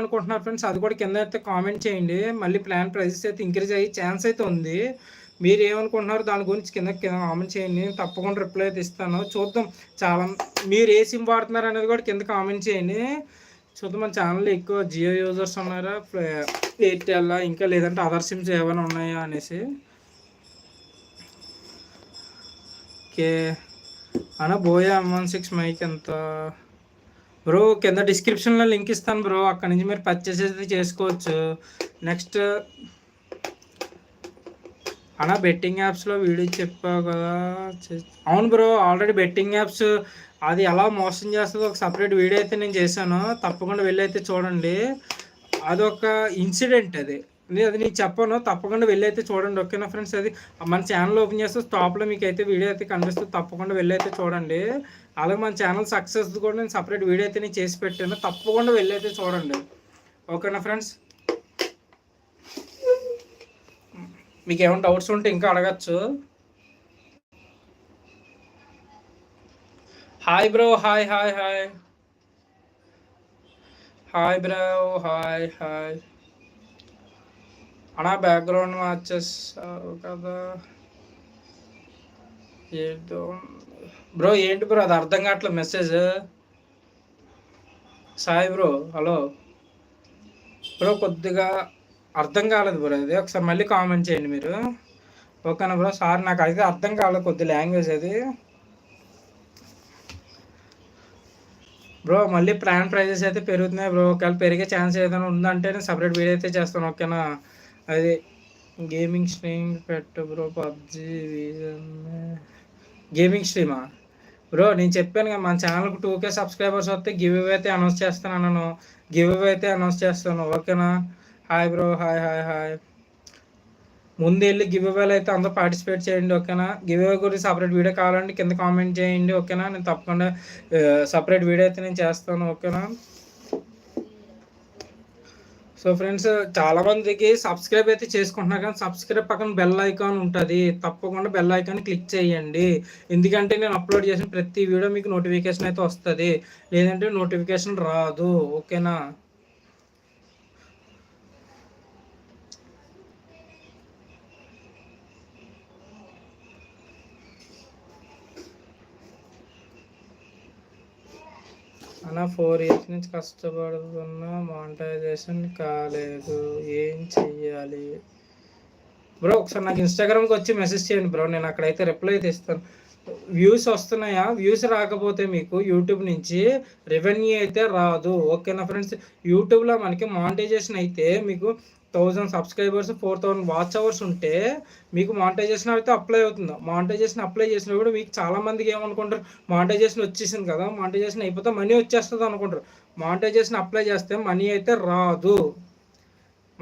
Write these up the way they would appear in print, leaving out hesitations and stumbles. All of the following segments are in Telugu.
అనుకుంటున్నారు ఫ్రెండ్స్, అది కూడా కింద అయితే కామెంట్ చేయండి. మళ్ళీ ప్లాన్ ప్రైజెస్ అయితే ఇంక్రీజ్ అయ్యే ఛాన్స్ అయితే ఉంది. మీరు ఏమనుకుంటున్నారు దాని గురించి కింద కామెంట్ చేయండి. తప్పకుండా రిప్లై అయితే ఇస్తాను. చూద్దాం, చాలా మీరు ఏ సిమ్ వాడుతున్నారు అనేది కూడా కింద కామెంట్ చేయండి. చూద్దాం, మన ఛానల్లో ఎక్కువ జియో యూజర్స్ ఉన్నారా, ఎయిర్టెల్, ఇంకా లేదంటే అదర్ సిమ్స్ ఏమైనా ఉన్నాయా అనేసి. ఓకే అన్న, బోయా M16 మైక్ ఎంత బ్రో? కింద డిస్క్రిప్షన్లో లింక్ ఇస్తాను బ్రో, అక్కడ నుంచి మీరు పర్చేస్ అయితే చేసుకోవచ్చు. నెక్స్ట్ అన్న, బెట్టింగ్ యాప్స్లో వీడియో చెప్పావు కదా. అవును బ్రో, ఆల్రెడీ బెట్టింగ్ యాప్స్ అది ఎలా మోసం చేస్తుందో ఒక సపరేట్ వీడియో అయితే నేను చేశాను. తప్పకుండా వెళ్ళి అయితే చూడండి. అదొక ఇన్సిడెంట్, అది నీకు చెప్పను. తప్పకుండా వెళ్ళి అయితే చూడండి, ఓకేనా ఫ్రెండ్స్. అది మన ఛానల్ ఓపెన్ చేస్తే టాప్లో మీకు అయితే వీడియో అయితే కనిపిస్తుంది. తప్పకుండా వెళ్ళి అయితే చూడండి. అలాగే మన ఛానల్ సక్సెస్ కూడా నేను సపరేట్ వీడియో అయితే నేను చేసి పెట్టాను. తప్పకుండా వెళ్ళి అయితే చూడండి, ఓకేనా ఫ్రెండ్స్. మీకు ఏమైనా డౌట్స్ ఉంటే ఇంకా అడగచ్చు. Hi bro, hi hi hi hi bro, hi hi అన్నా. బ్యాక్గ్రౌండ్ మార్చేసావు కదా ఏంటో బ్రో. ఏంటి బ్రో, అది అర్థం కావట్లేదు message. Sai bro, hello bro. కొద్దిగా అర్థం కాలేదు బ్రో, అది ఒకసారి మళ్ళీ కామెంట్ చేయండి మీరు, ఓకేనా బ్రో. సార్ నాకు అయితే అర్థం కాలేదు కొద్ది లాంగ్వేజ్ అది బ్రో. మళ్ళీ ప్లాన్ ప్రైజెస్ అయితే పెరుగుతున్నాయి బ్రో. ఒకవేళ పెరిగే ఛాన్స్ ఏదైనా ఉందంటే నేను సపరేట్ వీడియో అయితే చేస్తాను, ఓకేనా. అది గేమింగ్ స్ట్రీమ్ పెట్టు బ్రో. పబ్జీ గేమింగ్ స్ట్రీమా బ్రో? నేను చెప్పాను కదా, మన ఛానల్కి 2K సబ్స్క్రైబర్స్ వస్తే గివ్ అవే అయితే అనౌన్స్ చేస్తాను అన్నాను. గివ్ అవే అయితే అనౌన్స్ చేస్తాను, ఓకేనా. Hi bro, hi hi hi. ముందు వెళ్ళి గివ్ అవేలు అయితే అందరూ పార్టిసిపేట్ చేయండి, ఓకేనా. గివ్ అవే గురించి సపరేట్ వీడియో కావాలంటే కింద కామెంట్ చేయండి, ఓకేనా. నేను తప్పకుండా సపరేట్ వీడియో అయితే నేను చేస్తాను, ఓకేనా. సో ఫ్రెండ్స్, చాలామందికి సబ్స్క్రైబ్ అయితే చేసుకుంటున్నారు, కానీ సబ్స్క్రైబ్ పక్కన బెల్ ఐకాన్ ఉంటుంది. తప్పకుండా బెల్ ఐకాన్ క్లిక్ చేయండి. ఎందుకంటే నేను అప్లోడ్ చేసిన ప్రతి వీడియో మీకు నోటిఫికేషన్ అయితే వస్తుంది, లేదంటే నోటిఫికేషన్ రాదు, ఓకేనా. అలా 4 years నుంచి కష్టపడుతున్నా, మానిటైజేషన్ కాలేదు, ఏం చెయ్యాలి బ్రో? ఒకసారి నాకు ఇన్స్టాగ్రామ్కి వచ్చి మెసేజ్ చేయండి బ్రో, నేను అక్కడైతే రిప్లై అయితే ఇస్తాను. వ్యూస్ వస్తున్నాయా? వ్యూస్ రాకపోతే మీకు యూట్యూబ్ నుంచి రెవెన్యూ అయితే రాదు, ఓకేనా ఫ్రెండ్స్. యూట్యూబ్లో మనకి మానిటైజేషన్ అయితే మీకు 1000 సబ్స్క్రైబర్స్, 4000 వాచ్ అవర్స్ ఉంటే మీకు మానిటైజేషన్ అయితే అప్లై అవుతుంది. మానిటైజేషన్ అప్లై చేసినప్పుడు మీకు చాలామందికి ఏమనుకుంటారు, మానిటైజేషన్ వచ్చేసింది కదా, మానిటైజేషన్ అయిపోతే మనీ వచ్చేస్తుంది అనుకుంటారు. మానిటైజేషన్ అప్లై చేస్తే మనీ అయితే రాదు.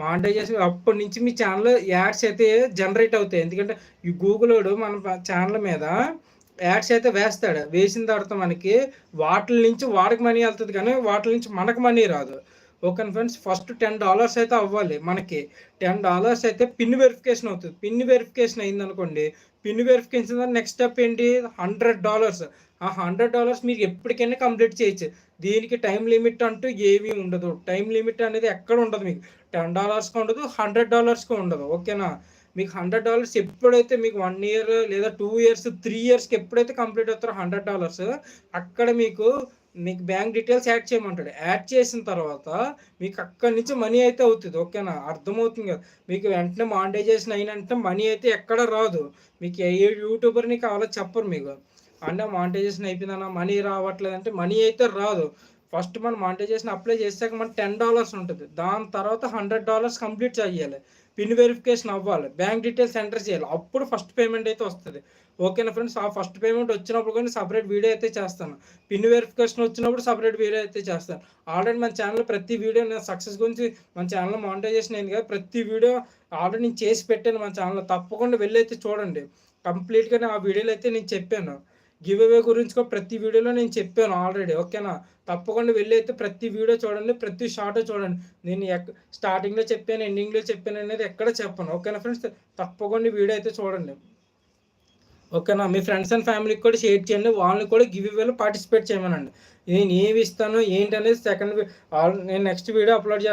మానిటైజేషన్ అప్పటి నుంచి మీ ఛానల్ యాడ్స్ అయితే జనరేట్ అవుతాయి. ఎందుకంటే ఈ గూగులోడు మన ఛానల్ మీద యాడ్స్ అయితే వేస్తాడు. వేసిన తర్వాత మనకి వాటి నుంచి వాడికి మనీ వెళ్తుంది, కానీ వాటి నుంచి మనకు మనీ రాదు, ఓకే ఫ్రెండ్స్. ఫస్ట్ $10 అయితే అవ్వాలి మనకి. $10 అయితే పిన్ వెరిఫికేషన్ అవుతుంది. పిన్ వెరిఫికేషన్ అయిందనుకోండి, పిన్ వెరిఫికేషన్ నెక్స్ట్ స్టెప్ ఏంటి, $100. ఆ $100 మీరు ఎప్పటికైనా కంప్లీట్ చేయొచ్చు. దీనికి టైం లిమిట్ అంటూ ఏమీ ఉండదు. టైం లిమిట్ అనేది ఎక్కడ ఉండదు. మీకు $10కి ఉండదు, $100కి ఉండదు, ఓకేనా. మీకు $100 ఎప్పుడైతే మీకు 1 year లేదా 2 years 3 yearsకి ఎప్పుడైతే కంప్లీట్ అవుతారో $100, అక్కడ మీకు బ్యాంక్ డీటెయిల్స్ యాడ్ చేయమంటాడు. యాడ్ చేసిన తర్వాత మీకు అక్కడి నుంచి మనీ అయితే అవుతుంది, ఓకేనా. అర్థమవుతుంది కదా మీకు. వెంటనే మానిటైజేషన్ అయిన వెంటనే మనీ అయితే ఎక్కడ రాదు. మీకు ఏ యూట్యూబర్ని కావాలో చెప్పరు మీకు. అంటే మానిటైజేషన్ అయిపోయిందన్న మనీ రావట్లేదు అంటే మనీ అయితే రాదు. ఫస్ట్ మనం మానిటైజేషన్ అప్లై చేసాక మనకు $10 ఉంటుంది. దాని తర్వాత $100 కంప్లీట్ చేయాలి. పిన్ వెరిఫికేషన్ అవ్వాలి, బ్యాంక్ డీటెయిల్స్ ఎంటర్ చేయాలి, అప్పుడు ఫస్ట్ పేమెంట్ అయితే వస్తుంది, ఓకేనా ఫ్రెండ్స్. ఆ ఫస్ట్ పేమెంట్ వచ్చినప్పుడు కానీ సపరేట్ వీడియో అయితే చేస్తాను. పిన్ వెరిఫికేషన్ వచ్చినప్పుడు సపరేట్ వీడియో అయితే చేస్తాను. ఆల్రెడీ మన ఛానల్ ప్రతి వీడియో నేను సక్సెస్ గురించి, మన ఛానల్ మానిటైజేషన్ అయింది కదా, ప్రతి వీడియో ఆల్రెడీ నేను చేసి పెట్టాను మన ఛానల్లో. తప్పకుండా వెళ్ళి అయితే చూడండి. కంప్లీట్గా ఆ వీడియోలో అయితే నేను చెప్పాను. గివ్ అవే గురించి కూడా ప్రతి వీడియోలో నేను చెప్పాను ఆల్రెడీ, ఓకేనా. తప్పకుండా వెళ్ళి అయితే ప్రతి వీడియో చూడండి, ప్రతి షార్ట్ చూడండి. నేను స్టార్టింగ్లో చెప్పాను, ఎండింగ్లో చెప్పాను అనేది ఎక్కడ చెప్పాను, ఓకేనా ఫ్రెండ్స్. తప్పకుండా వీడియో అయితే చూడండి, ఓకేనా? మీ ఫ్రెండ్స్ అండ్ ఫ్యామిలీకి కూడా షేర్ చేయండి. వాళ్ళని కూడా గివ్ అవేలో పార్టిసిపేట్ చేయమనండి. నేను ఏమి ఇస్తాను ఏంటనేది నేను నెక్స్ట్ వీడియో అప్లోడ్